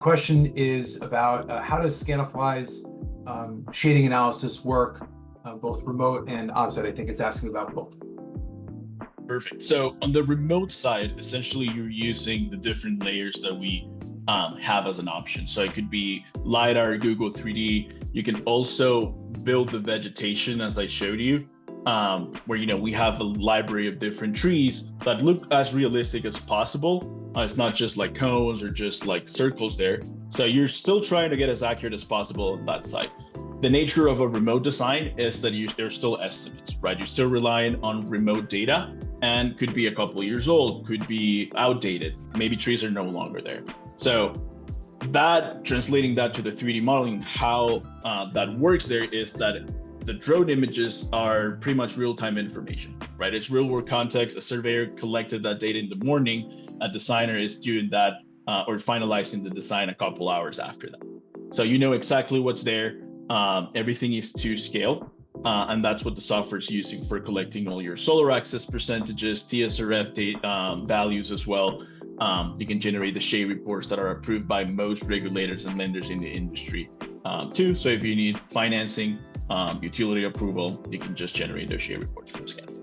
Question is about how does Scanifly's shading analysis work, both remote and on-site? I think it's asking about both. Perfect. So on the remote side, essentially you're using the different layers that we have as an option. So it could be LiDAR, Google 3D. You can also build the vegetation as I showed you, where we have a library of different trees that look as realistic as possible. It's not just like cones or just like circles there. So you're still trying to get as accurate as possible on that side. The nature of a remote design is that they're still estimates, right? You're still relying on remote data and could be a couple of years old, could be outdated. Maybe trees are no longer there. So translating that to the 3D modeling, how that works there is that the drone images are pretty much real-time information, right? It's real-world context. A surveyor collected that data in the morning. A designer is doing that or finalizing the design a couple hours after that. So you know exactly what's there. Everything is to scale. And that's what the software is using for collecting all your solar access percentages, TSRF values as well. You can generate the shade reports that are approved by most regulators and lenders in the industry too. So if you need financing, utility approval, you can just generate those shade reports from Scanifly.